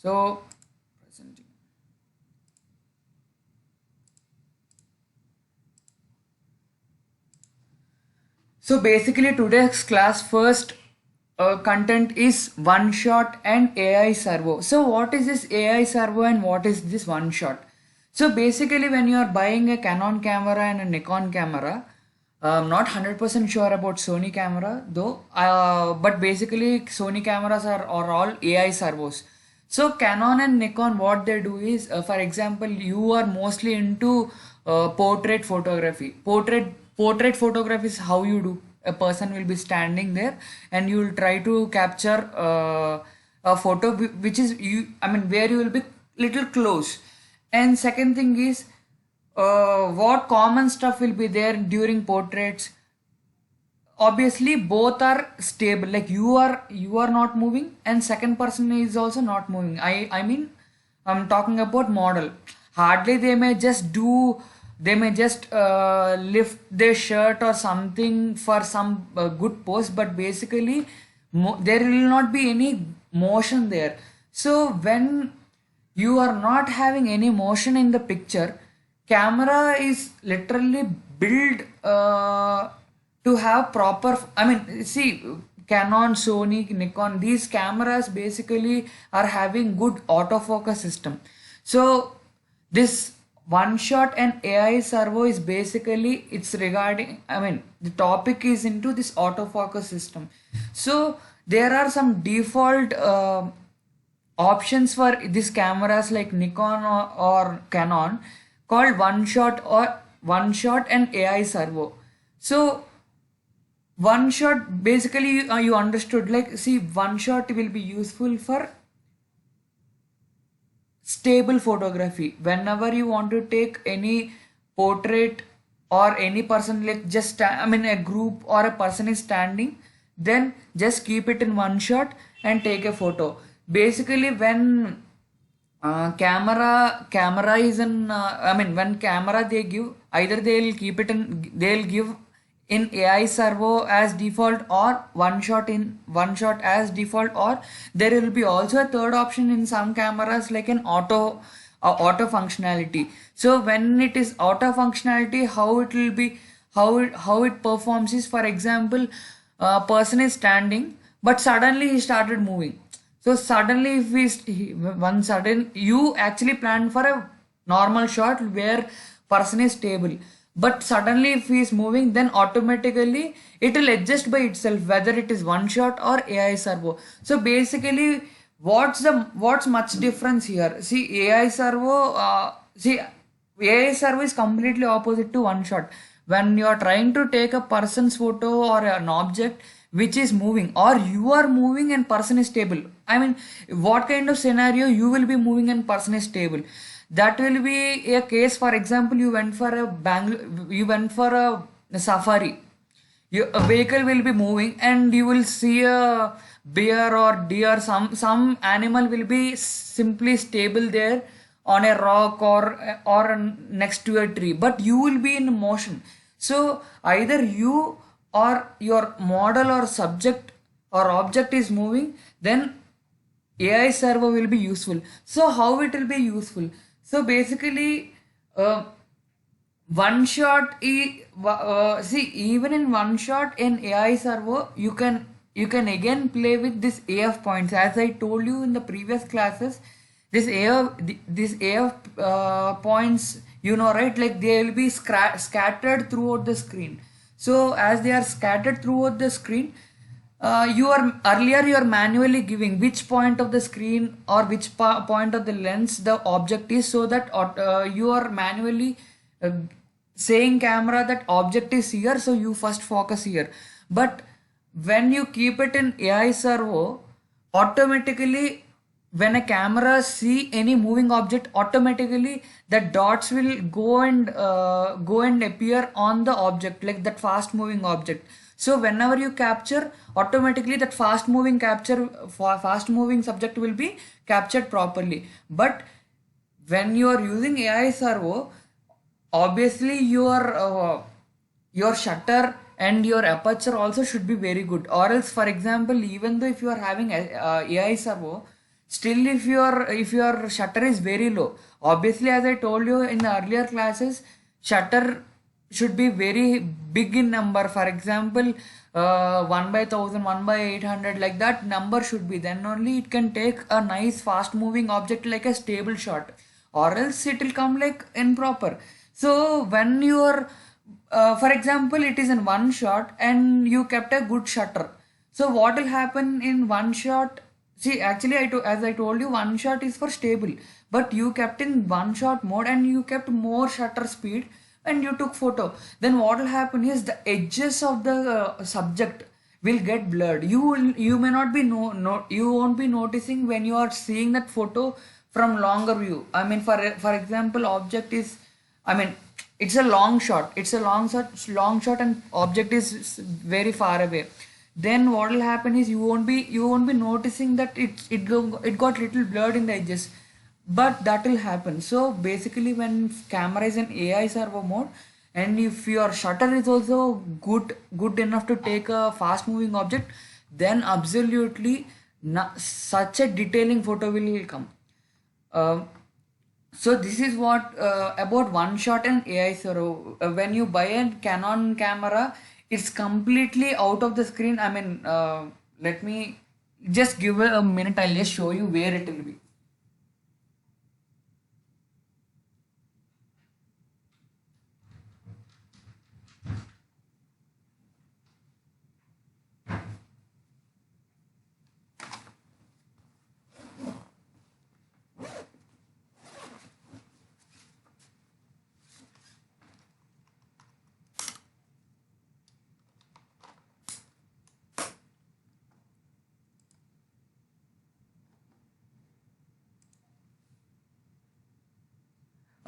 So presenting. So basically today's class first content is one shot and AI servo. So what is this AI servo and what is this one shot? So basically when you are buying a Canon camera and a Nikon camera, I'm not 100% sure about Sony camera though, but basically Sony cameras are all AI servos. So Canon and Nikon, what they do is, for example, you are mostly into portrait photography. Portrait photography is how you do. A person will be standing there, and you will try to capture a photo which is you. I mean, where you will be little close. And second thing is, what common stuff will be there during portraits? Obviously both are stable, like you are not moving and second person is also not moving. I mean I'm talking about model. Hardly they may just lift their shirt or something for some good pose, but basically there will not be any motion there. So when you are not having any motion in the picture, camera is literally built to have proper, I mean, see, Canon, Sony, Nikon, these cameras basically are having good autofocus system. So this one shot and AI servo is basically, it's regarding, I mean, the topic is into this autofocus system. So there are some default options for these cameras like Nikon or Canon called one shot and AI servo. So one shot basically you understood, like, see, one shot will be useful for stable photography. Whenever you want to take any portrait or any person, like just I mean a group or a person is standing, then just keep it in one shot and take a photo. Basically when camera is in I mean when camera they give, either they'll give in AI servo as default or one shot as default, or there will be also a third option in some cameras like an auto functionality. So when it is auto functionality, how it will be, how it performs is, for example, a person is standing but suddenly he started moving. So suddenly if one sudden you actually plan for a normal shot where person is stable, but suddenly if he is moving, then automatically it will adjust by itself whether it is one shot or AI servo. So basically what's much difference here? See, AI servo is completely opposite to one shot. When you are trying to take a person's photo or an object which is moving, or you are moving and person is stable, I mean, what kind of scenario you will be moving and person is stable? That will be a case, for example, you went for a safari. A vehicle will be moving and you will see a bear or deer, some animal will be simply stable there on a rock or next to a tree, but you will be in motion. So either you or your model or subject or object is moving, then AI servo will be useful. So how it will be useful? So basically, one shot see, even in one shot in AI servo you can again play with this AF points, as I told you in the previous classes. This AF points, you know, right, like they will be scattered throughout the screen. So as they are scattered throughout the screen, you are manually giving which point of the screen or which point of the lens the object is, so that you are manually uh, saying camera that object is here, so you first focus here. But when you keep it in AI servo, automatically when a camera see any moving object, automatically the dots will go and appear on the object, like that fast moving object. So whenever you capture, automatically that fast moving subject will be captured properly. But when you are using AI servo, obviously your shutter and your aperture also should be very good, or else, for example, even though if you are having a AI servo, still if your shutter is very low, obviously as I told you in the earlier classes, shutter should be very big in number. For example, 1 by 1000, 1 by 800, like that number should be, then only it can take a nice fast moving object like a stable shot, or else it will come like improper. So when you are for example, it is in one shot and you kept a good shutter, so what will happen in one shot? See, actually, as I told you, one shot is for stable, but you kept in one shot mode and you kept more shutter speed and you took photo. Then what will happen is the edges of the subject will get blurred. You may not be you won't be noticing when you are seeing that photo from longer view. I mean, for example, object is, I mean, it's a long shot. It's a long shot, and object is very far away. Then what will happen is you won't be noticing that it got little blurred in the edges, but that will happen. So basically, when camera is in AI servo mode, and if your shutter is also good enough to take a fast moving object, then absolutely such a detailing photo will come. Uh, so this is what about one shot and AI servo. When you buy a Canon camera, it's completely out of the screen. I mean, let me just give a minute. I'll just show you where it will be.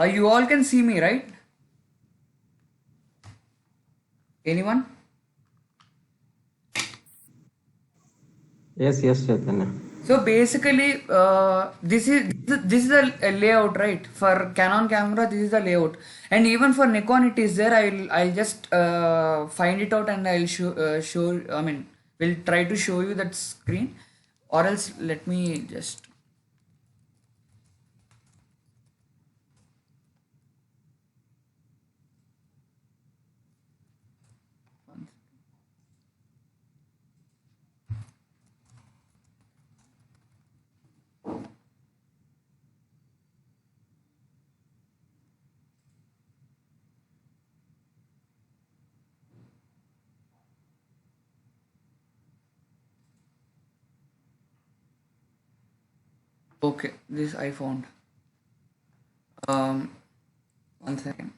You all can see me, right? Anyone? Yes, yes, Chaitanya. So basically, this is a layout, right? For Canon camera, this is the layout, and even for Nikon, it is there. I'll just find it out and I'll show. I mean, we'll try to show you that screen, or else let me just. Okay, this I found. Um, 1 second.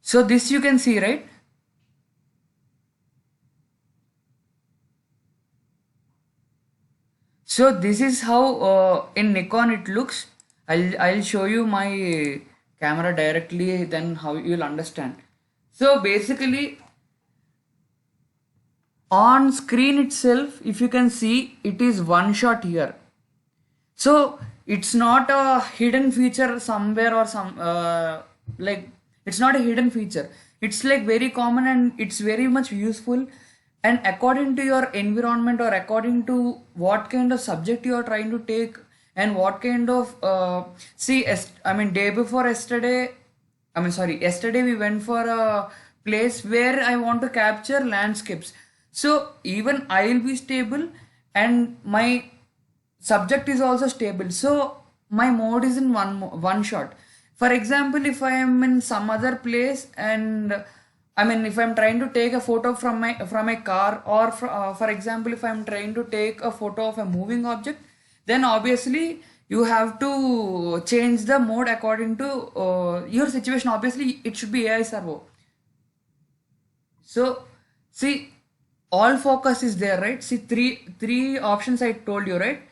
So this you can see, right? So this is how in Nikon it looks. I'll show you my camera directly, then how you'll understand. So basically, on screen itself, if you can see, it is one shot here. So it's not a hidden feature somewhere or like it's not a hidden feature. It's like very common and it's very much useful. And according to your environment, or according to what kind of subject you are trying to take, and what kind of I mean, day before yesterday, I mean, sorry, yesterday we went for a place where I want to capture landscapes. So even I will be stable and my subject is also stable. So my mode is in one shot. For example, if I am in some other place, and I mean, if I'm trying to take a photo from a car, or for example, if I'm trying to take a photo of a moving object, then obviously you have to change the mode according to your situation. Obviously, it should be AI servo. So see, all focus is there, right? See, three options I told you, right?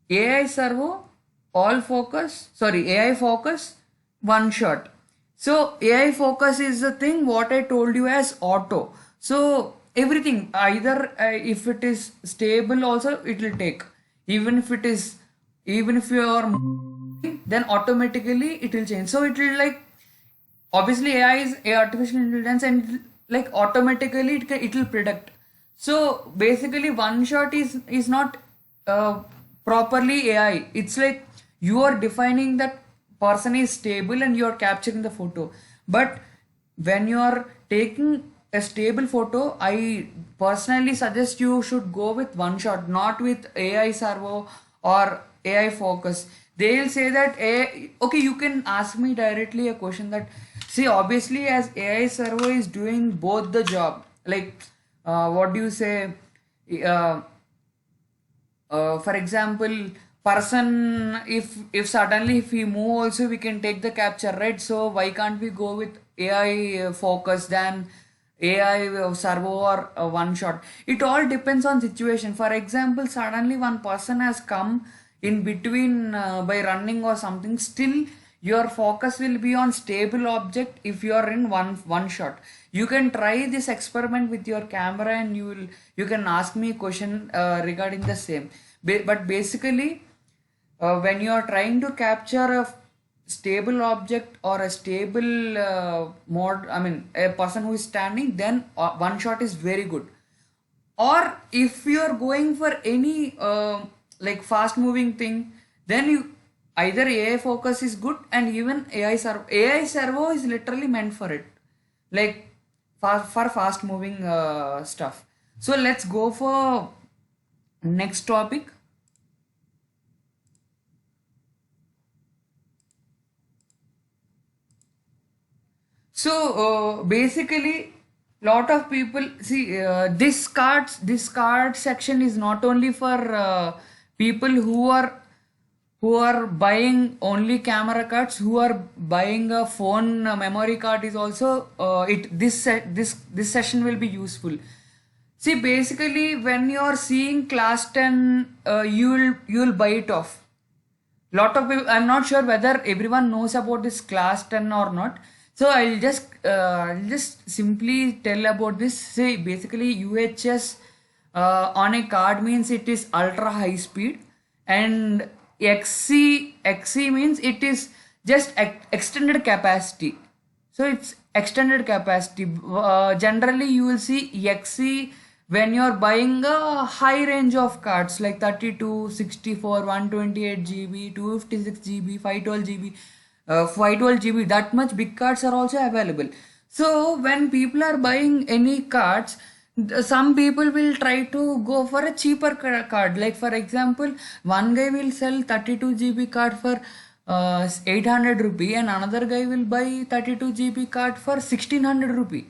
AI servo, all focus, sorry, AI focus, one shot. So AI focus is the thing what I told you as auto. So everything, either if it is stable also it will take. Even if it is, even if you are moving, then automatically it will change. So it will like, obviously AI is a artificial intelligence, and like automatically it will predict. So basically, one shot is not properly AI. It's like you are defining that person is stable and you are capturing the photo. But when you are taking a stable photo, I personally suggest you should go with one shot, not with AI servo or AI focus. They'll say that AI, okay, you can ask me directly a question that, see, obviously, as AI servo is doing both the job, like what do you say? Uh, for example, person, if suddenly if we move also we can take the capture, right? So why can't we go with AI focus than AI servo or one shot? It all depends on situation. For example, suddenly one person has come in between by running or something, still your focus will be on stable object if you are in one shot. You can try this experiment with your camera and you can ask me a question regarding the same. But basically, when you are trying to capture a stable object or a stable mod, I mean a person who is standing, then one shot is very good. Or if you are going for any like fast moving thing, then you either AI focus is good, and even AI servo is literally meant for it, like for fast moving stuff. So let's go for next topic. So basically, lot of people see this card section is not only for people who are buying only camera cards, who are buying a phone memory card is also this session will be useful. See, basically, when you are seeing class 10, you'll buy it off. Lot of people, I'm not sure whether everyone knows about this class 10 or not. So I'll just simply tell about this. See, basically UHS on a card means it is ultra high speed, and XC means it is just extended capacity. So it's extended capacity. Generally, you will see XC when you're buying a high range of cards like 32, 64, 128 GB, 256 GB, 512 GB, 512 GB. That much big cards are also available. So when people are buying any cards, some people will try to go for a cheaper card. Like for example, one guy will sell 32 GB card for 800 rupee, and another guy will buy 32 GB card for 1600 rupee.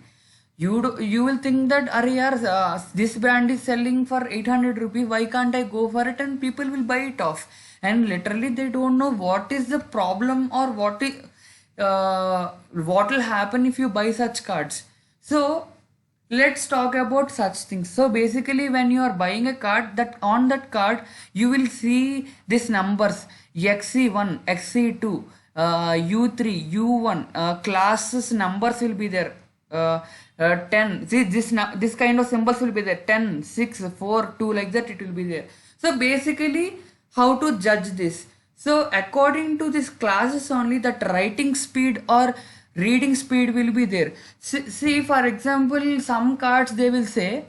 You will think that, are yaar, this brand is selling for 800 rupee, why can't I go for it? And people will buy it off, and literally they don't know what is the problem or what will happen if you buy such cards. So let's talk about such things. So basically, when you are buying a card, that on that card you will see these numbers: XC1, XC2, U3, U1, classes numbers will be there. 10. See, this kind of symbols will be there: 10, 6, 4, 2, like that it will be there. So basically, how to judge this? So according to this classes only, that writing speed or reading speed will be there. See, for example, some cards they will say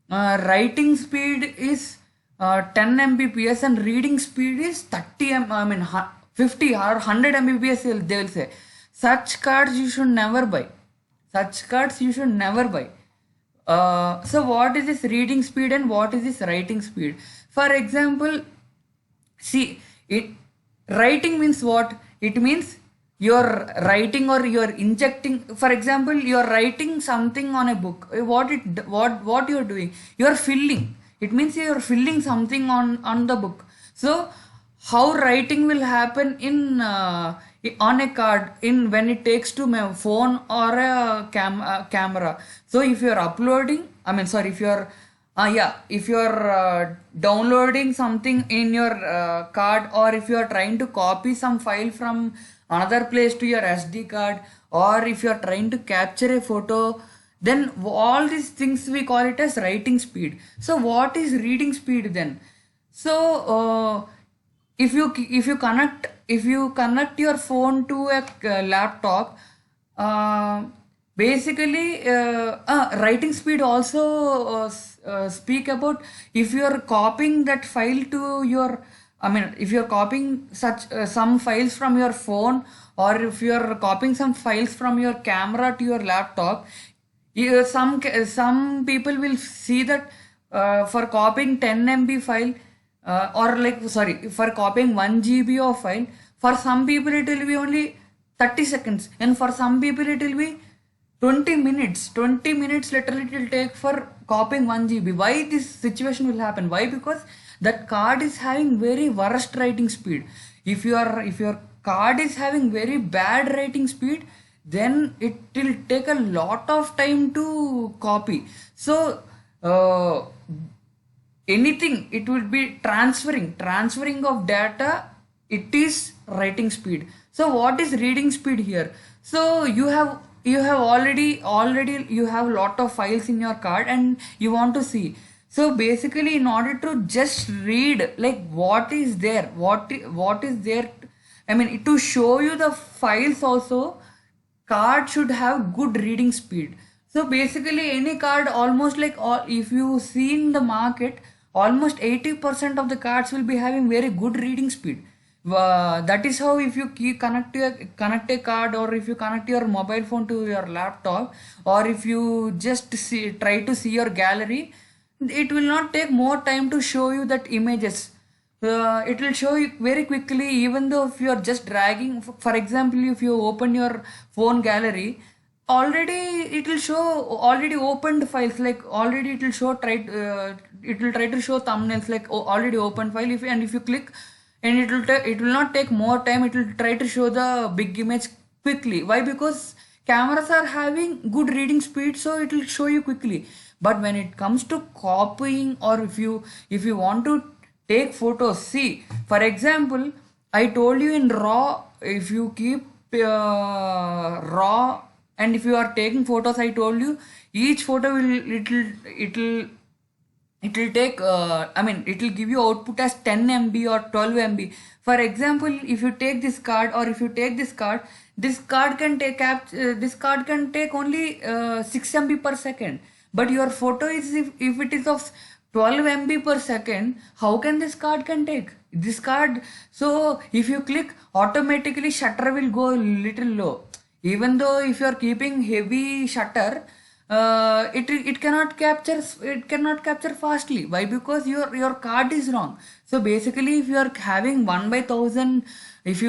writing speed is 10 Mbps and reading speed is 30 I mean 50 or 100 Mbps they will say. Such cards you should never buy. Such cards you should never buy. So what is this reading speed and what is this writing speed? For example, see, it writing means what? It means you're writing or you're injecting. For example, you're writing something on a book. What you're doing? You're filling. It means you're filling something on the book. So how writing will happen in on a card in when it takes to my phone or a camera. So if you're uploading, I mean sorry, if you're if you're downloading something in your card, or if you are trying to copy some file from another place to your SD card, or if you are trying to capture a photo, then all these things we call it as writing speed. So what is reading speed then? So if you connect your phone to a laptop, uh, basically writing speed also speak about if you are copying that file to your, I mean, if you're copying such some files from your phone, or if you're copying some files from your camera to your laptop, some people will see that for copying 10 MB file, or like sorry, for copying 1 GB of file, for some people it will be only 30 seconds, and for some people it will be 20 minutes. 20 minutes literally it will take for copying 1 GB. Why this situation will happen? Why? Because that card is having very worst writing speed. If your card is having very bad writing speed, then it will take a lot of time to copy. So anything, it will be transferring of data, it is writing speed. So what is reading speed here? So you have already you have lot of files in your card and you want to see. So basically, in order to just read like what is there, what is there, I mean, to show you the files also, card should have good reading speed. So basically, any card, almost like all, if you see in the market, almost 80% of the cards will be having very good reading speed. That is how, if you connect a card, or if you connect your mobile phone to your laptop, or if you just try to see your gallery, it will not take more time to show you that images. It will show you very quickly, even though if you are just dragging. For example, if you open your phone gallery, already it will show already opened files, like already it will show it will try to show thumbnails like already open file. And if you click, and it will not take more time, it will try to show the big image quickly. Why? Because cameras are having good reading speed, so it will show you quickly. But when it comes to copying, or if you want to take photos, see, for example, I told you in raw, if you keep raw, and if you are taking photos, I told you each photo will it will take I mean, it will give you output as 10 MB or 12 MB. For example, if you take this card, or if you take this card can take this card can take only 6 MB per second. But your photo is, if it is of 12 MB per second, how can this card can take this card? So if you click, automatically shutter will go little low. Even though if you are keeping heavy shutter, it cannot capture fastly. Why? Because your card is wrong. So basically, if you are having 1/1000, if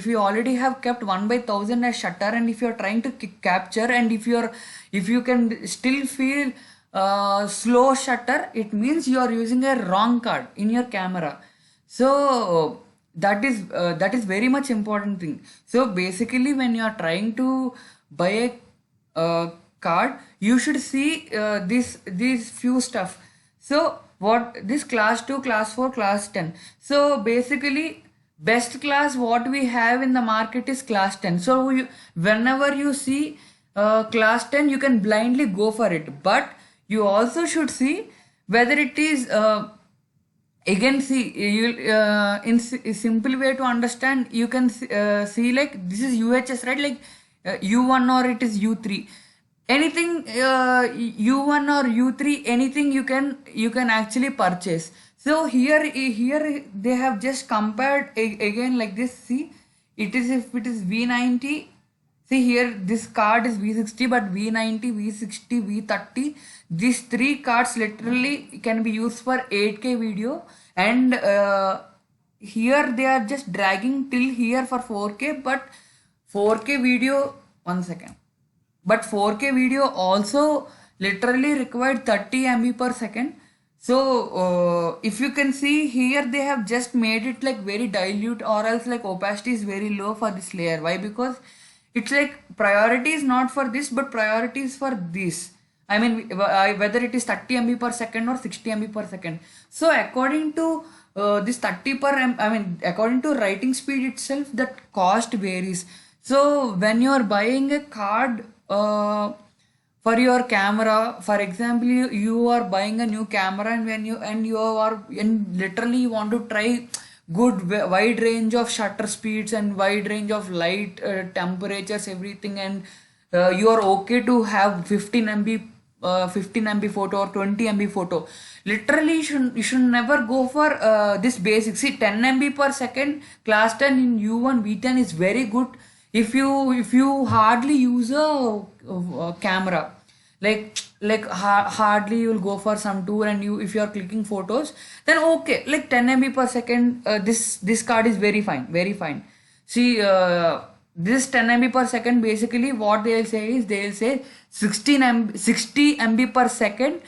you already have kept 1/1000 as shutter, and if you are trying to capture, and if you can still feel slow shutter, it means you are using a wrong card in your camera. So that is very much important thing. So basically, when you are trying to buy a card, you should see these few stuff. So what this class 2, class 4, class 10. So basically, best class what we have in the market is class 10. So whenever you see class 10, you can blindly go for it, but you also should see whether it is again, see, you in simple way to understand, you can see like this is UHS, right? Like U1 or it is U3. Anything U1 or U3, anything you can actually purchase. So here they have just compared again like this. See, it is, if it is V90. See here, this card is V60, but V90, V60, V30, these three cards literally can be used for 8K video, and here they are just dragging till here for 4K, but 4K video, 1 second. But 4K video also literally required 30 MB per second. So if you can see here, they have just made it like very dilute, or else like opacity is very low for this layer. Why? Because it's like priority is not for this, but priority is for this. I mean, whether it is 30 MB per second or 60 MB per second. So according to this 30 per I mean, according to writing speed itself, that cost varies. So when you are buying a card for your camera, for example, you are buying a new camera, and and literally you want to try good wide range of shutter speeds and wide range of light temperatures, everything, and you are okay to have 15 MB 15 MB photo or 20 MB photo. Literally, you should never go for this basic. See, 10 MB per second class 10 in U1 V10 is very good if you hardly use a camera, hardly you'll go for some tour, and you if you are clicking photos, then okay, like 10 MB per second, this card is very fine, very fine. See, this 10 MB per second, basically what they'll say is they'll say 60 MB per second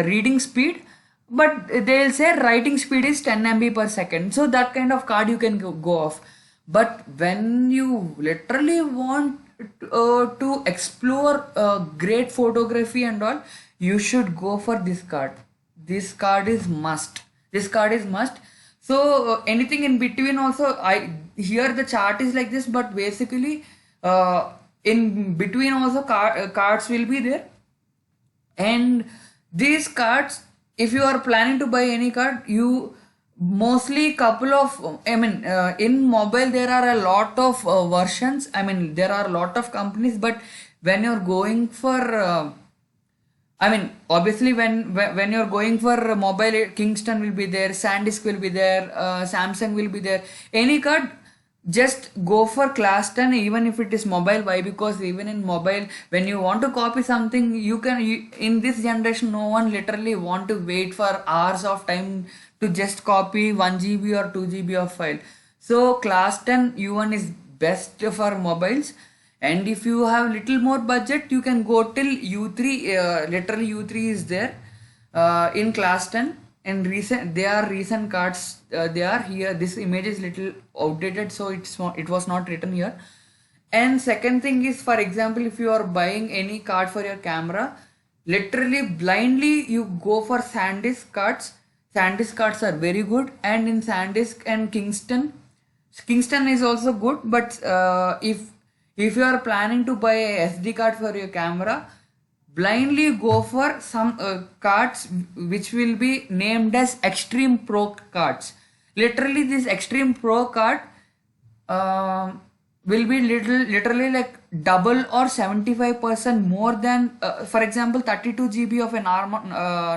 reading speed, but they'll say writing speed is 10 MB per second. So that kind of card you can go off. But when you literally want to explore great photography and all, you should go for this card. This card is must. This card is must. So anything in between also, I here the chart is like this, but basically in between also cards will be there. And these cards, if you are planning to buy any card, you mostly couple of, I mean, in mobile there are a lot of versions. I mean, there are a lot of companies, but when you're going for I mean, obviously, when you're going for mobile, Kingston will be there, SanDisk will be there, Samsung will be there. Any card, just go for class 10, even if it is mobile. Why? Because even in mobile, when you want to copy something, in this generation, no one literally want to wait for hours of time to just copy 1 GB or 2 GB of file. So class 10 U1 is best for mobiles. And if you have little more budget, you can go till U3. Literally U3 is there in class 10. And they are recent cards. They are here. This image is little outdated, so it was not written here. And second thing is, for example, if you are buying any card for your camera, literally blindly you go for SanDisk cards. SanDisk cards are very good, and in SanDisk and Kingston is also good. But if you are planning to buy a SD card for your camera, blindly go for some cards which will be named as Extreme Pro cards. Literally, this Extreme Pro card will be literally like double or 75% more than, for example, 32 GB of a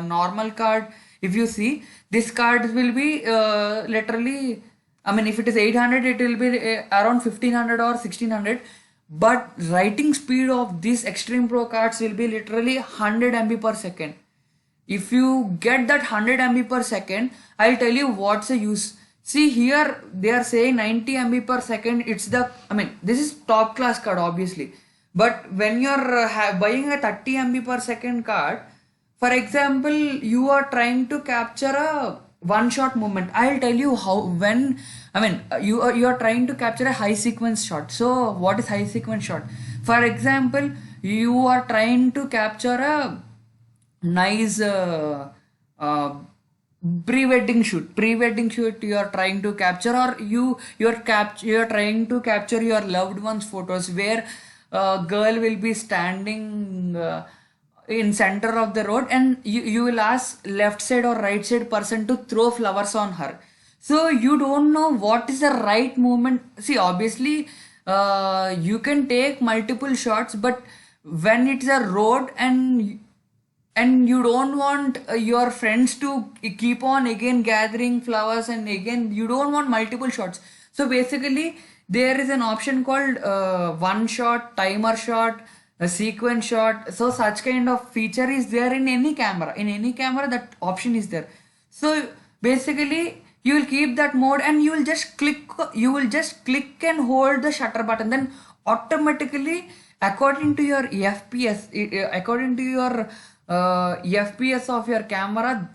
normal card. If you see, this card will be literally, I mean, if it is 800, it will be around 1500 or 1600. But writing speed of these Extreme Pro cards will be literally 100 MB per second. If you get that 100 MB per second, I'll tell you what's the use. See, here they are saying 90 MB per second. I mean, this is top class card, obviously. But when you're buying a 30 MB per second card, for example, you are trying to capture a one shot movement. I'll tell you you are trying to capture a high sequence shot. So what is high sequence shot? For example, you are trying to capture a nice pre-wedding shoot you are trying to capture, or you are trying to capture your loved ones photos, where a girl will be standing in center of the road, and you will ask left side or right side person to throw flowers on her. So you don't know what is the right movement. See, obviously you can take multiple shots, but when it's a road and you don't want your friends to keep on again gathering flowers, and again you don't want multiple shots. So basically there is an option called one shot, timer shot, a sequence shot. So such kind of feature is there in any camera. In any camera, that option is there. So basically you will keep that mode, and you will just click and hold the shutter button. Then automatically, according to your FPS of your camera,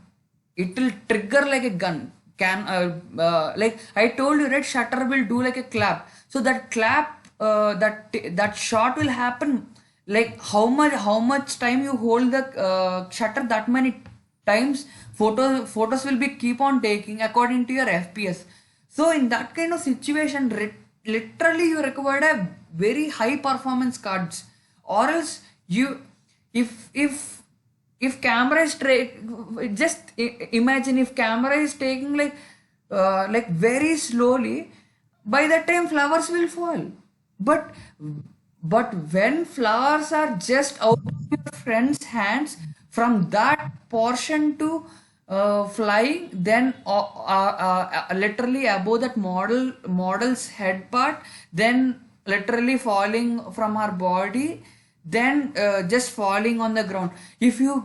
it will trigger like a gun. Like I told you, right? Shutter will do like a clap. So that clap, that shot will happen. Like how much time you hold the shutter, that many times photos will be keep on taking according to your FPS. So in that kind of situation, literally you require a very high performance cards, or else if camera is just imagine if camera is taking like very slowly, by that time flowers will fall. But but when flowers are just out of your friend's hands, from that portion to flying, then literally above that model's head part, then literally falling from her body, then just falling on the ground. If you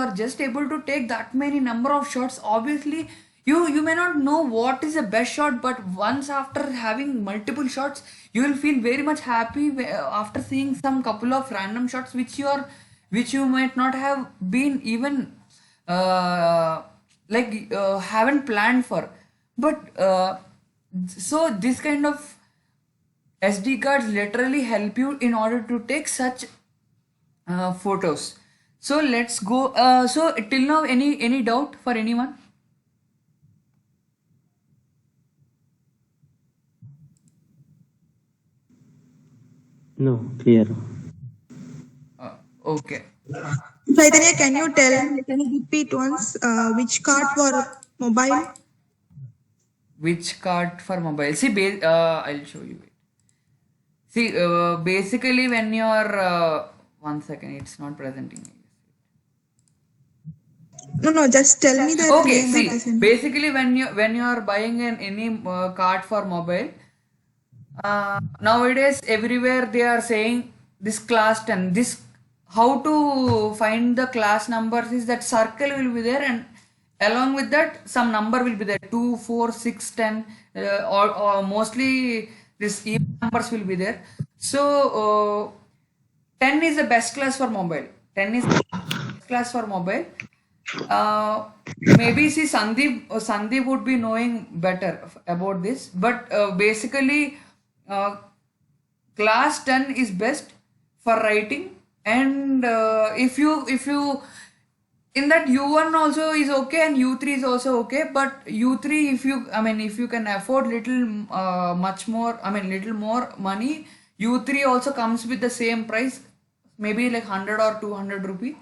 are just able to take that many number of shots, obviously you may not know what is the best shot, but once after having multiple shots, you will feel very much happy after seeing some couple of random shots which you might not have been even haven't planned for. But so this kind of SD cards literally help you in order to take such photos. So let's go. So till now, any doubt for anyone? No, clear. Okay. Chaitanya, can you repeat once which card for mobile? Which card for mobile? See, I'll show you. See, basically when you're 1 second, it's not presenting. No, just tell me that Okay, again. That see, basically when you are buying any card for mobile, nowadays everywhere they are saying this class 10. This how to find the class numbers is that circle will be there, and along with that some number will be there, 2, 4, 6, 10, or mostly this even numbers will be there. So 10 is the best class for mobile. 10 is the best class for mobile. Maybe see Sandeep would be knowing better about this, but basically class 10 is best for writing, and if you in that U1 also is okay and U3 is also okay, but U3 if you can afford little more money, U3 also comes with the same price, maybe like 100 or 200 rupee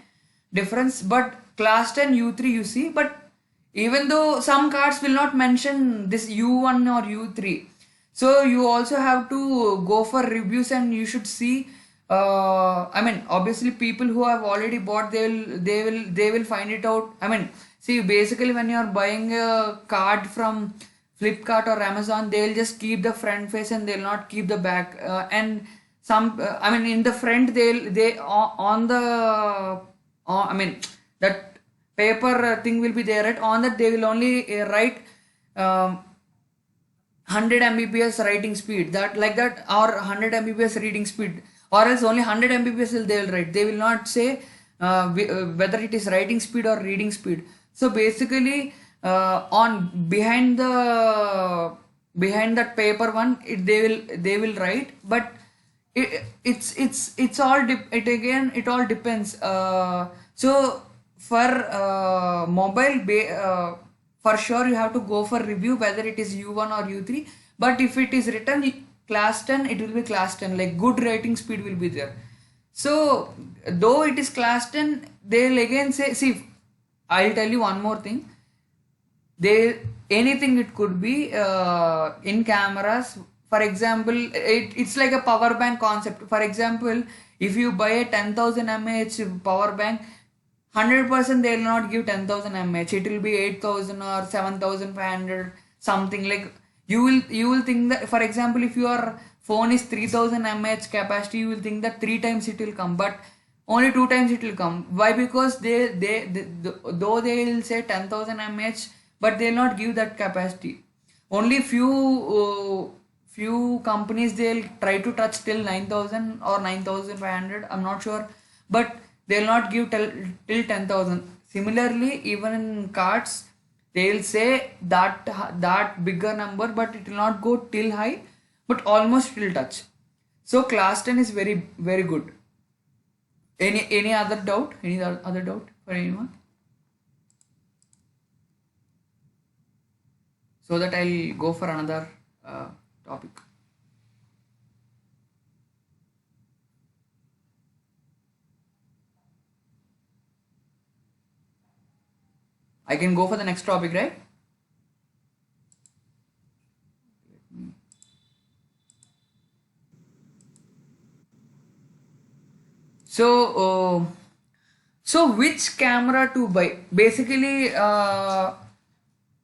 difference. But class 10 U3 you see, but even though some cards will not mention this U1 or U3, so you also have to go for reviews and you should see. Obviously people who have already bought, they will find it out. See, basically when you are buying a card from Flipkart or Amazon, they'll just keep the front face and they'll not keep the back. And some in the front they on the that paper thing will be there, right? On that they will only write 100 Mbps writing speed, that like that, or 100 Mbps reading speed, or else only 100 Mbps they will write. They will not say whether it is writing speed or reading speed. So basically on behind that paper one, they will write, but it's all it all depends. So for for sure you have to go for review whether it is U1 or U3. But if it is written class 10, it will be class 10, like good rating speed will be there. So though it is class 10, they'll again say, see, I'll tell you one more thing. Anything it could be in cameras. For example, it's like a power bank concept. For example, if you buy a 10,000 mAh power bank, 100% they will not give 10,000 mAh. It will be 8,000 or 7,500 something. Like you will think that, for example, if your phone is 3,000 mAh capacity, you will think that 3 times it will come, but only 2 times it will come. Why? Because though they will say 10,000 mAh, but they will not give that capacity. Only few companies they'll try to touch till 9,000 or 9,500. I'm not sure, but they'll not give till 10,000. Similarly, even in cards, they'll say that bigger number, but it will not go till high, but almost will touch. So class 10 is very, very good. Any other doubt? Any other doubt for anyone? So that I'll go for another topic. I can go for the next topic, right? So so which camera to buy? Basically,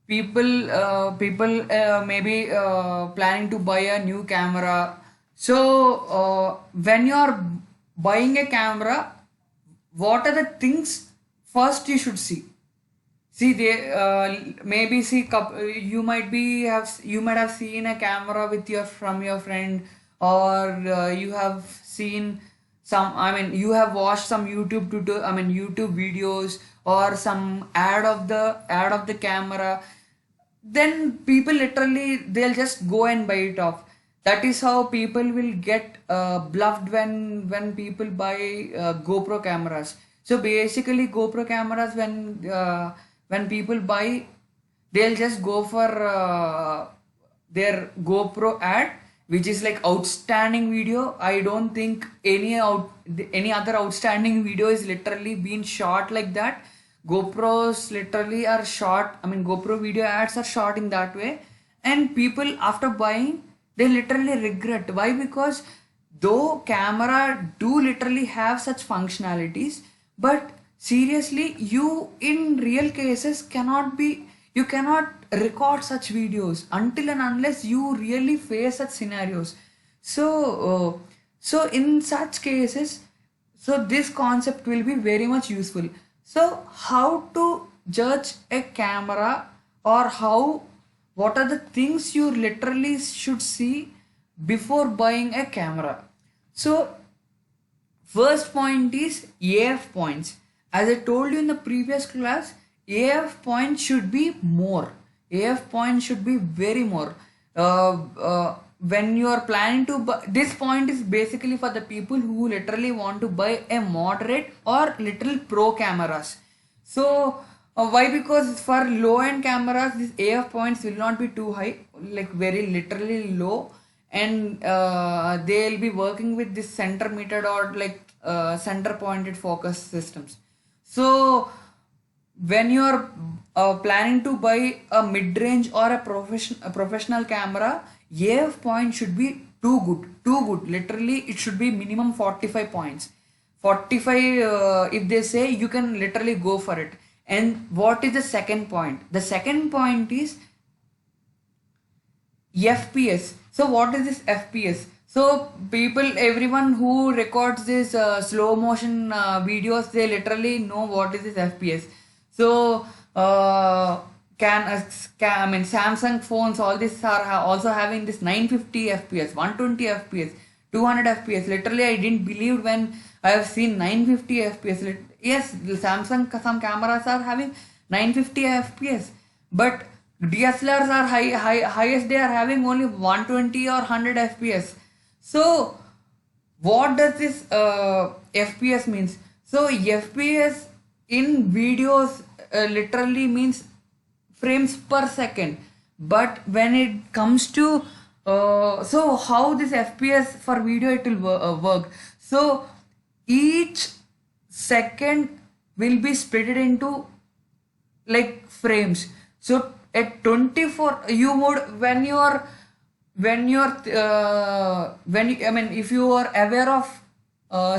people maybe planning to buy a new camera. So when you're buying a camera, what are the things first you should see? See, they maybe see you might have seen a camera with your from your friend, or you have seen some. I mean, you have watched some YouTube videos, or some ad of the camera. Then people literally they'll just go and buy it off. That is how people will get bluffed when people buy GoPro cameras. So basically, GoPro cameras when people buy, they'll just go for their GoPro ad, which is like outstanding video. I don't think any other outstanding video is literally been shot like that. GoPros literally are shot. I mean, GoPro video ads are shot in that way, and people after buying they literally regret. Why? Because though camera do literally have such functionalities, but seriously, you in real cases you cannot record such videos until and unless you really face such scenarios. So in such cases, so this concept will be very much useful. So how to judge a camera, or what are the things you literally should see before buying a camera? So first point is AF points. As I told you in the previous class, AF points should be more. AF points should be very more. When you are planning to buy, this point is basically for the people who literally want to buy a moderate or little pro cameras. So why? Because for low end cameras, these AF points will not be too high, like very literally low, and they'll be working with this center metered or like center pointed focus systems. So when you are planning to buy a mid-range or a professional camera, AF point should be too good. Literally, it should be minimum 45 points. 45, if they say, you can literally go for it. And what is the second point? The second point is FPS. So what is this FPS? So everyone who records this slow motion videos, they literally know what is this FPS. So I mean, Samsung phones, all these are also having this 950 FPS, 120 FPS, 200 FPS. Literally, I didn't believe when I have seen 950 FPS. Yes, Samsung some cameras are having 950 FPS, but DSLRs are highest they are having only 120 or 100 FPS. So what does this FPS means? So FPS in videos literally means frames per second, but when it comes to so how this FPS for video it will work? So each second will be split into like frames. So at 24 you would when you are when you're when you, I mean, if you are aware of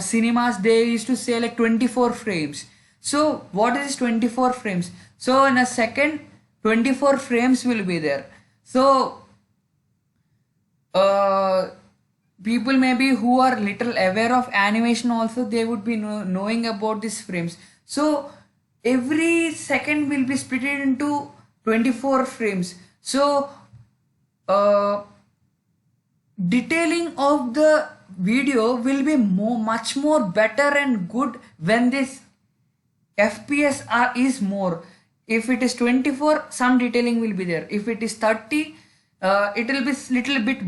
cinemas, they used to say like 24 frames. So what is 24 frames? So in a second 24 frames will be there. So people maybe who are little aware of animation also, they would be knowing about these frames. So every second will be split into 24 frames. So detailing of the video will be much more better and good when this FPS is more. If it is 24, some detailing will be there. If it is 30, it will be little bit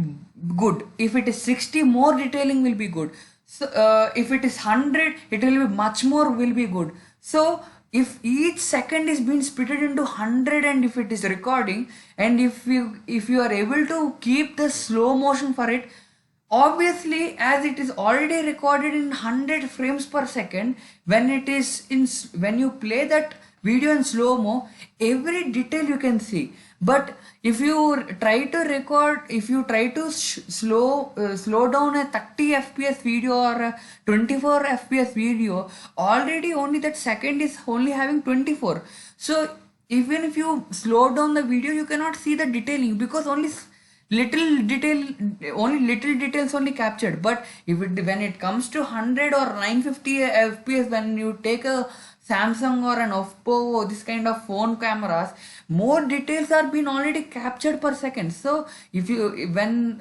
good. If it is 60, more detailing will be good. So if it is 100, it will be much more will be good. So if each second is being split into 100, and if it is recording, and if you are able to keep the slow motion for it, obviously as it is already recorded in 100 frames per second, when it is in when you play that video in slow-mo, every detail you can see. But if you try to record, if you try to slow down a 30 fps video or a 24 fps video, already only that second is only having 24. So even if you slow down the video, you cannot see the detailing because only little detail, only little details only captured. But if it, when it comes to 100 or 950 fps, when you take a Samsung or an Oppo, this kind of phone cameras, more details are being already captured per second. So if you, when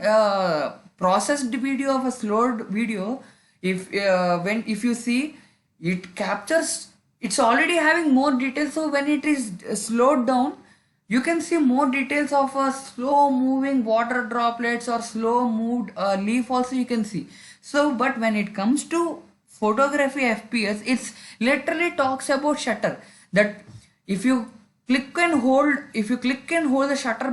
processed video of a slowed video, if you see, it captures, it's already having more details. So when it is slowed down, you can see more details of a slow moving water droplets or slow moved leaf also you can see. So but when it comes to photography fps, it's literally talks about shutter, that if you click and hold, if you click and hold the shutter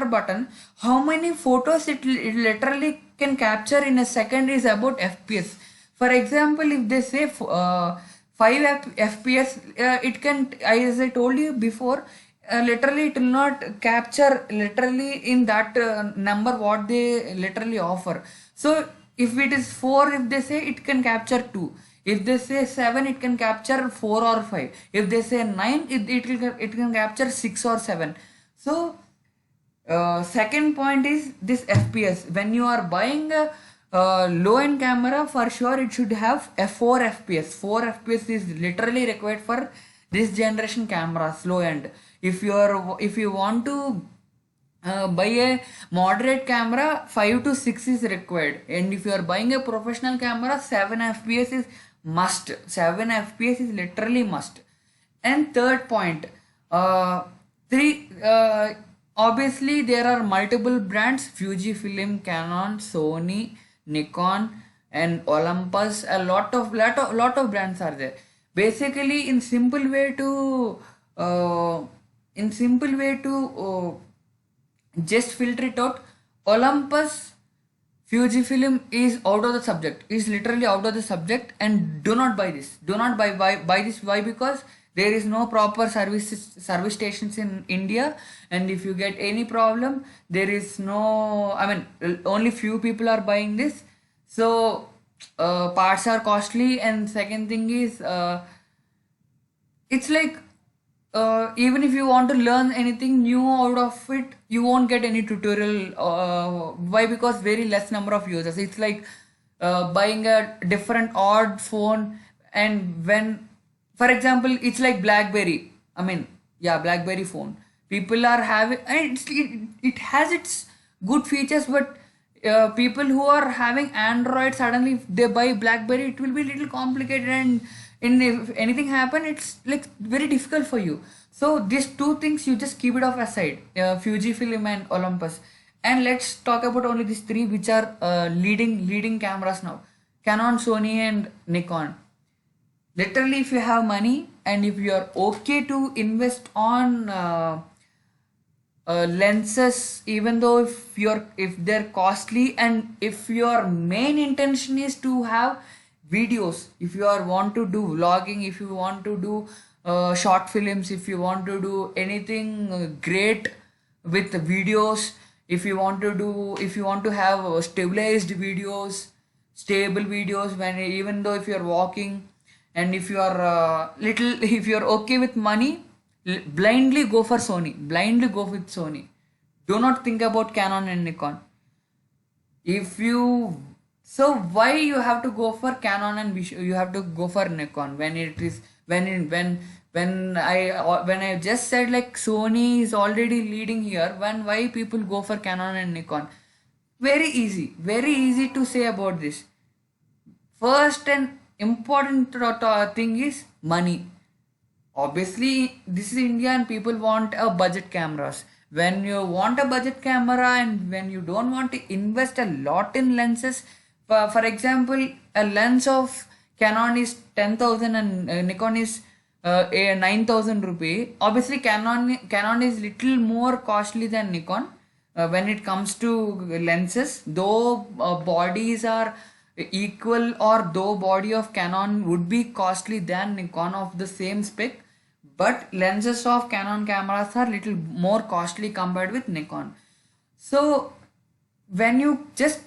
button, how many photos it literally can capture in a second is about fps. For example, if they say 5 fps, it can, as I told you before, literally it will not capture literally in that number what they literally offer. So if it is 4, if they say, it can capture 2. If they say 7, it can capture 4 or 5. If they say 9, it can capture 6 or 7. So second point is this fps. When you are buying a low end camera, for sure it should have a 4 fps. 4 fps is literally required for this generation cameras low end. If you want to buy a moderate camera, 5 to 6 is required. And if you are buying a professional camera, 7 fps is must. 7 fps is literally must. And third point, three obviously there are multiple brands: Fujifilm, Canon, Sony, Nikon, and Olympus. A lot of brands are there. Basically, in simple way to just filter it out, Olympus, Fujifilm is out of the subject, is literally out of the subject, and do not buy this. Do not buy this. Why? Because there is no proper service stations in India, and if you get any problem, there is no, I mean, only few people are buying this. So parts are costly, and second thing is it's like even if you want to learn anything new out of it, you won't get any tutorial. Why? Because very less number of users. It's like buying a different odd phone, and when, for example, it's like BlackBerry. I mean, yeah, BlackBerry phone. People are having, and it has its good features, but people who are having Android, suddenly if they buy BlackBerry, it will be a little complicated, and if anything happen, it's like very difficult for you. So these two things you just keep it off aside, Fujifilm and Olympus. And let's talk about only these three which are leading cameras now: Canon, Sony, and Nikon. Literally, if you have money and if you are okay to invest on lenses, even though if they're costly, and if your main intention is to have videos, if you are want to do vlogging, if you want to do short films, if you want to do anything great with videos, if you want to have stabilized videos, stable videos, when even though if you are walking, and if you are if you are okay with money, blindly go for Sony. Blindly go with Sony. Do not think about Canon and Nikon. If you, so why you have to go for Canon and you have to go for Nikon when it is when I just said like Sony is already leading here, when why people go for Canon and Nikon? Very easy to say about this. First and important thing is money. Obviously, this is India and people want a budget cameras. When you want a budget camera and when you don't want to invest a lot in lenses, for example, a lens of Canon is 10,000 and Nikon is a 9,000 rupee. Obviously, Canon is little more costly than Nikon when it comes to lenses. Though bodies are equal, or though body of Canon would be costly than Nikon of the same spec, but lenses of Canon cameras are little more costly compared with Nikon. So when you just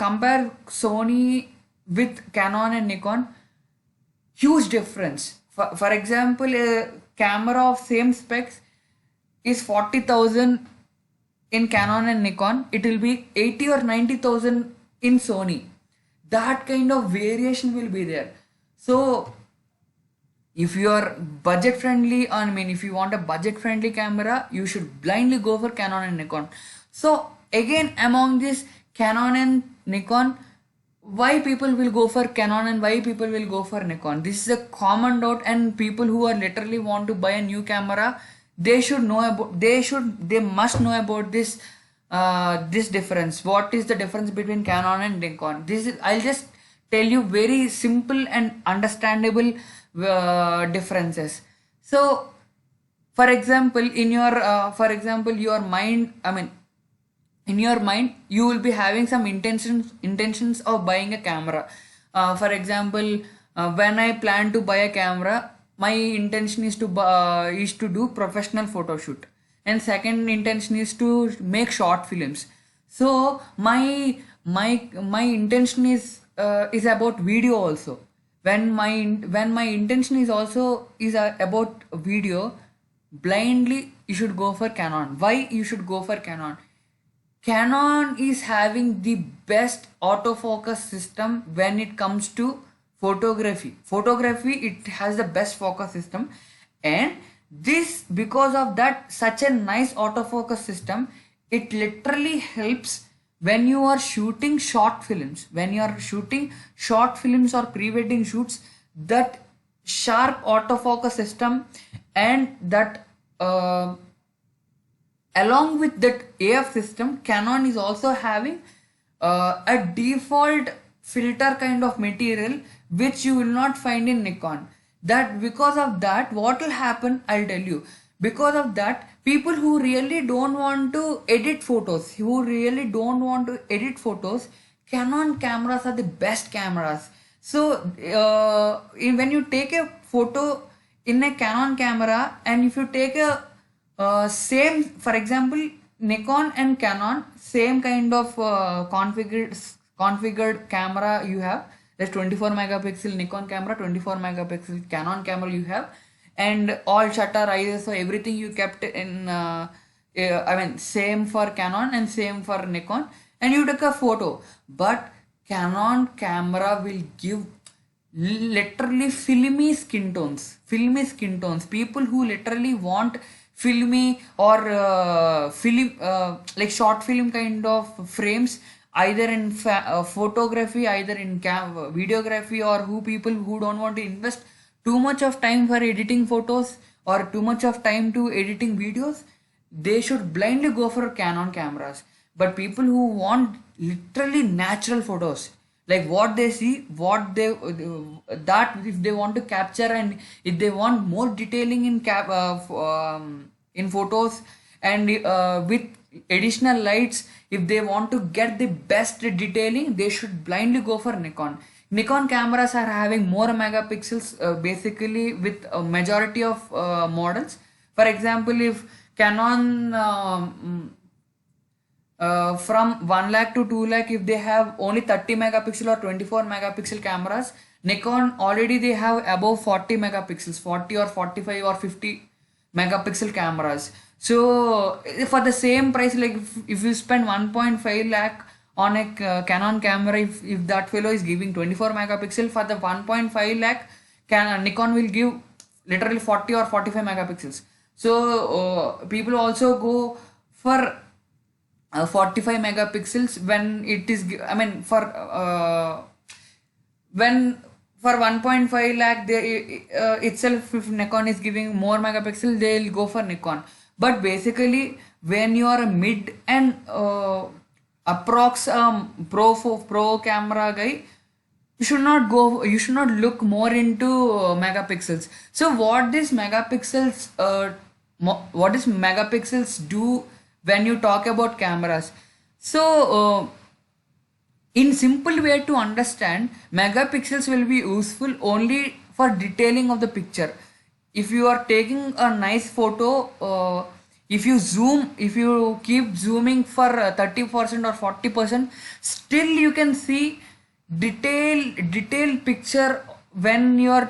compare Sony with Canon and Nikon, huge difference. For example, a camera of same specs is 40,000 in Canon and Nikon, it will be 80 or 90,000 in Sony. That kind of variation will be there. So if you are budget friendly, I mean, if you want a budget friendly camera, you should blindly go for Canon and Nikon. So again, among this Canon and Nikon, why people will go for Canon and why people will go for Nikon? This is a common doubt, and people who are literally want to buy a new camera, they should know about, they must know about this this difference. What is the difference between Canon and Nikon? This is, I'll just tell you very simple and understandable differences. So for example, in your your mind, I mean, in your mind you will be having some intentions of buying a camera. For example, when I plan to buy a camera, my intention is to do professional photo shoot, and second intention is to make short films. So my intention is about video also. When my intention is also is about video, blindly you should go for Canon. Why you should go for Canon? Canon is having the best autofocus system when it comes to photography. Photography, it has the best focus system, and this, because of that such a nice autofocus system, it literally helps when you are shooting short films. When you are shooting short films or pre-wedding shoots, that sharp autofocus system and that along with that AF system, Canon is also having a default filter kind of material which you will not find in Nikon. That because of that, what will happen, I'll tell you. Because of that, people who really don't want to edit photos, Canon cameras are the best cameras. So when you take a photo in a Canon camera, and if you take a same, for example, Nikon and Canon, same kind of configured camera you have. There's 24 megapixel Nikon camera, 24 megapixel Canon camera you have, and all shutter, ISO, everything you kept in. I mean, same for Canon and same for Nikon, and you took a photo. But Canon camera will give literally filmy skin tones. People who literally want filmy or film like short film kind of frames, either in photography, either in videography, or people who don't want to invest too much of time for editing photos or too much of time to editing videos, they should blindly go for Canon cameras. But people who want literally natural photos, like what they see, that if they want to capture, and if they want more detailing in photos, and with additional lights, if they want to get the best detailing, they should blindly go for Nikon cameras are having more megapixels, basically with a majority of models. For example, if Canon from 1 lakh to 2 lakh, if they have only 30 megapixel or 24 megapixel cameras, Nikon already they have above 40 megapixels, 40 or 45 or 50 megapixel cameras. So for the same price, like if you spend 1.5 lakh on a Canon camera, if that fellow is giving 24 megapixel, for the 1.5 lakh Nikon will give literally 40 or 45 megapixels. So people also go for 45 megapixels when it is, I mean, when for 1.5 lakh they itself, if Nikon is giving more megapixel, they'll go for Nikon. But basically, when you are a mid and approx pro camera guy, you should not look more into megapixels. So what does megapixels do when you talk about cameras? So in simple way to understand, megapixels will be useful only for detailing of the picture. if you are taking a nice photo, if you keep zooming for 30% or 40%, still you can see detailed picture when you're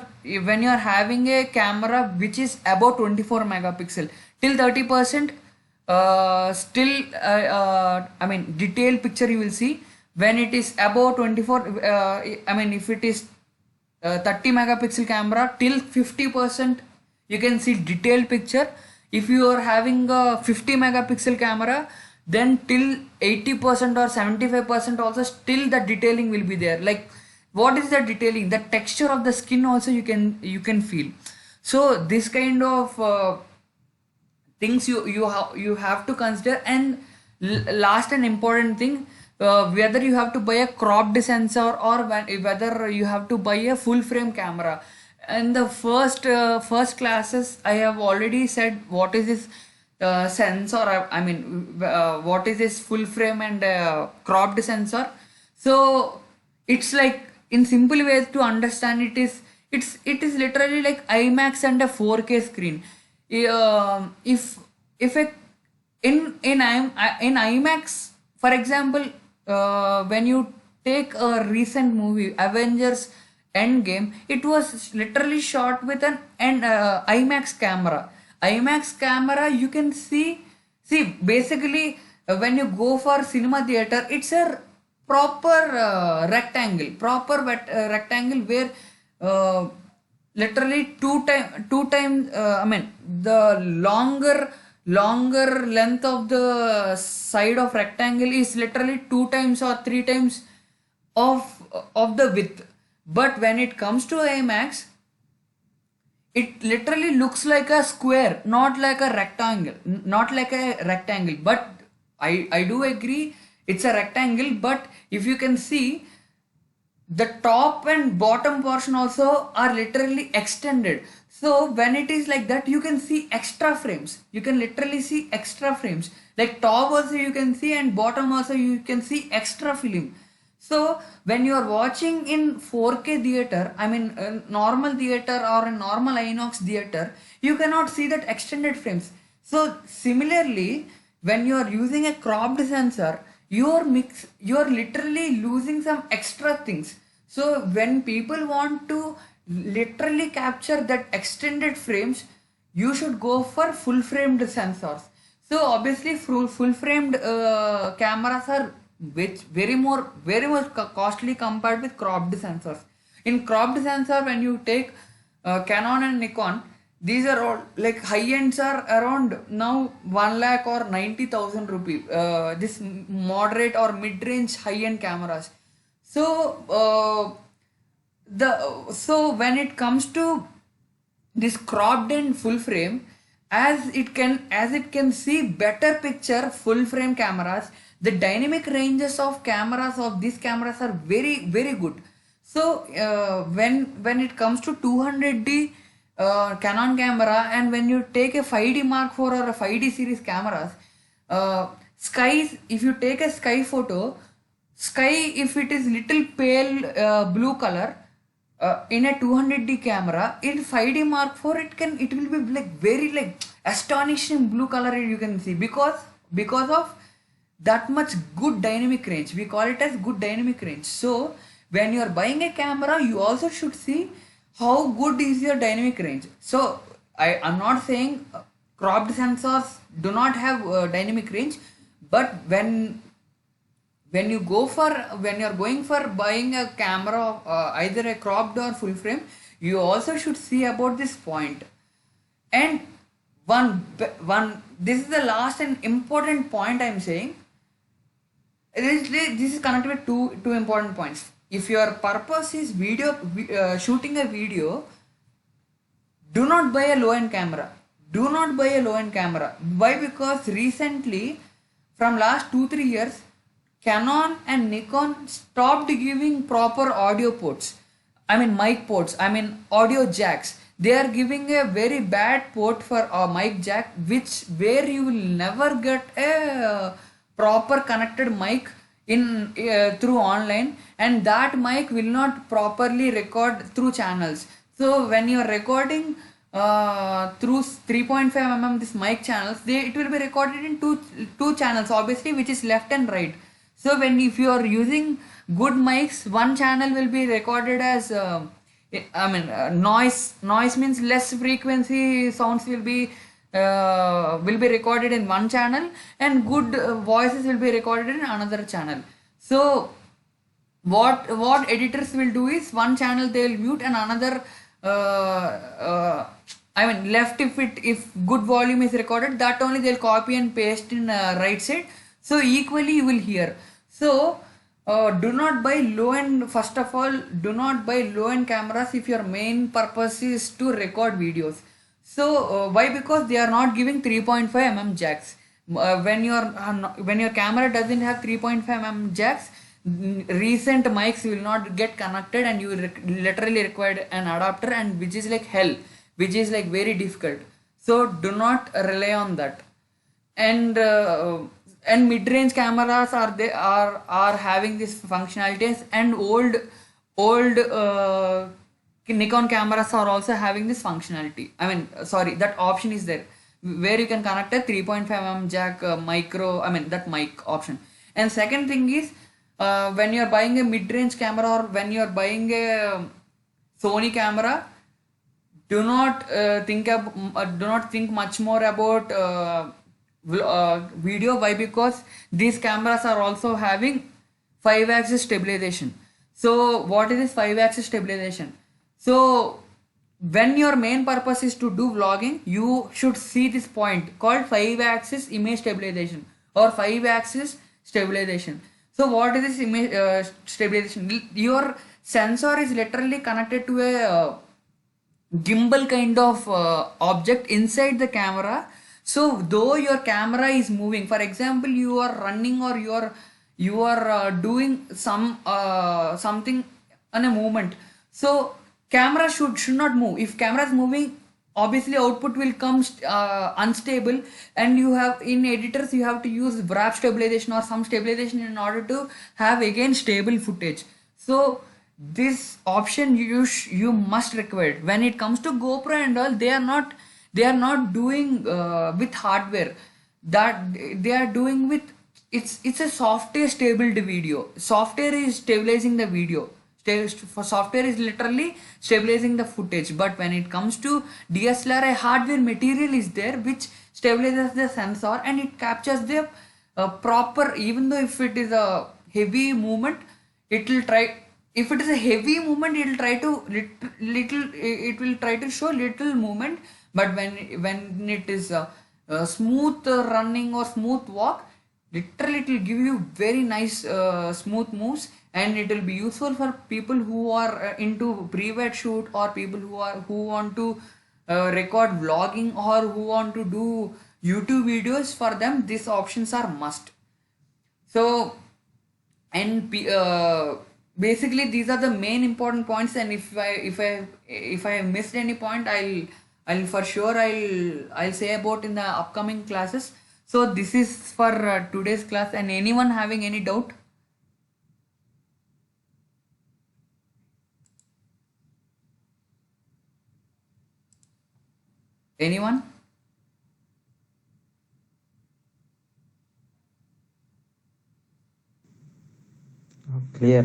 having a camera which is above 24 megapixel. Till 30%, still I mean detailed picture you will see. When it is above 24, I mean if it is 30 megapixel camera, till 50% you can see detailed picture. If you are having a 50 megapixel camera, then till 80% or 75% also still the detailing will be there. Like, what is the detailing? The texture of the skin also you can feel. So this kind of things you have to consider. And last and important thing, whether you have to buy a cropped sensor or whether you have to buy a full frame camera. And the first classes I have already said what is this sensor, I mean what is this full frame and cropped sensor. So it's like, in simple ways to understand, it is literally like IMAX and a 4K screen. If a in IMAX, for example, when you take a recent movie Avengers Endgame, it was literally shot with an IMAX camera. IMAX camera, you can see basically, when you go for cinema theater, it's a proper rectangle where uh, literally two times, I mean the longer length of the side of rectangle is literally two times or three times of the width. But when it comes to IMAX, it literally looks like a square, not like a rectangle. But I do agree it's a rectangle. But if you can see, the top and bottom portion also are literally extended. So when it is like that, you can see extra frames. You can literally see extra frames. Like top also you can see, and bottom also you can see extra film. So when you are watching in 4K theater, I mean a normal theater or a normal Inox theater, you cannot see that extended frames. So similarly, when you are using a cropped sensor, you're literally losing some extra things. So when people want to literally capture that extended frames, you should go for full framed sensors. So obviously full framed cameras are which very much costly compared with cropped sensors. In cropped sensor, when you take Canon and Nikon, these are all like high ends are around now 1 lakh or 90,000 rupee. This moderate or mid range high end cameras. So when it comes to this cropped and full frame, as it can see better picture, full frame cameras, the dynamic ranges of cameras of these cameras are very very good. So when it comes to 200D Canon camera, and when you take a 5D Mark 4 or a 5D series cameras, skies, if you take a sky photo, sky, if it is little pale blue color, in a 200D camera, in 5D Mark 4, it will be like very like astonishing blue color you can see, because of that much good dynamic range. We call it as good dynamic range. So when you are buying a camera, you also should see how good is your dynamic range. So I'm not saying cropped sensors do not have dynamic range, but when you're going for buying a camera, either a cropped or full frame, you also should see about this point. And this is the last and important point I'm saying. This is connected with two important points. If your purpose is shooting a video, do not buy a low end camera. Do not buy a low end camera. Why? Because recently, from last 2-3 years, Canon and Nikon stopped giving proper audio ports. I mean mic ports. I mean audio jacks. They are giving a very bad port for a mic jack, where you will never get a proper connected mic in through online, and that mic will not properly record through channels. So when you are recording through 3.5 mm this mic channels, it will be recorded in two channels, obviously, which is left and right. So when if you are using good mics, one channel will be recorded as noise means less frequency sounds will be recorded in one channel, and good voices will be recorded in another channel. So what editors will do is one channel they will mute and another left, if good volume is recorded, that only they'll copy and paste in right side, so equally you will hear. So do not buy low end, first of all, do not buy low end cameras if your main purpose is to record videos. So why? Because they are not giving 3.5 mm jacks. When your camera doesn't have 3.5 mm jacks, recent mics will not get connected, and you literally require an adapter, and which is like hell, which is like very difficult. So do not rely on that. And mid-range cameras are having this functionalities, and old Nikon cameras are also having this functionality. Sorry, that option is there where you can connect a 3.5 mm jack micro. That mic option. And second thing is, when you're buying a mid-range camera, or when you're buying a Sony camera, do not think much more about video. Why? Because these cameras are also having 5-axis stabilization. So what is this 5-axis stabilization? So when your main purpose is to do vlogging, you should see this point called 5-axis image stabilization or 5-axis stabilization. So what is this image stabilization? Your sensor is literally connected to a gimbal kind of object inside the camera. So though your camera is moving, for example, you are running, or you are doing something on a movement, so camera should not move. If camera is moving, obviously output will come unstable, and you have, in editors, you have to use wrap stabilization or some stabilization in order to have again stable footage. So this option you must require. When it comes to GoPro and all, they are not doing with hardware, that they are doing with, it's a software stabilized video. Software is stabilizing the video. For software is literally stabilizing the footage. But when it comes to DSLR, a hardware material is there which stabilizes the sensor, and it captures the proper, even though if it is a heavy movement, it will try, if it is a heavy movement, it will try to it will try to show little movement. But when it is a smooth running or smooth walk, literally it will give you very nice smooth moves, and it will be useful for people who are into pre-wed shoot, or people who want to record vlogging, or who want to do YouTube videos. For them, these options are must. So, and basically these are the main important points, and if I missed any point, I'll for sure I'll say about in the upcoming classes. So this is for today's class. And anyone having any doubt? Anyone? Clear,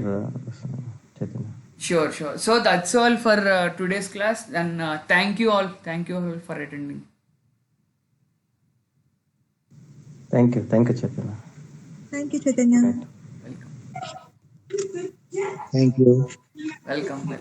Chaitanya. Sure. So that's all for today's class, and thank you all for attending. Thank you, Chaitanya. Thank you, Chaitanya. Welcome. Thank you. Welcome.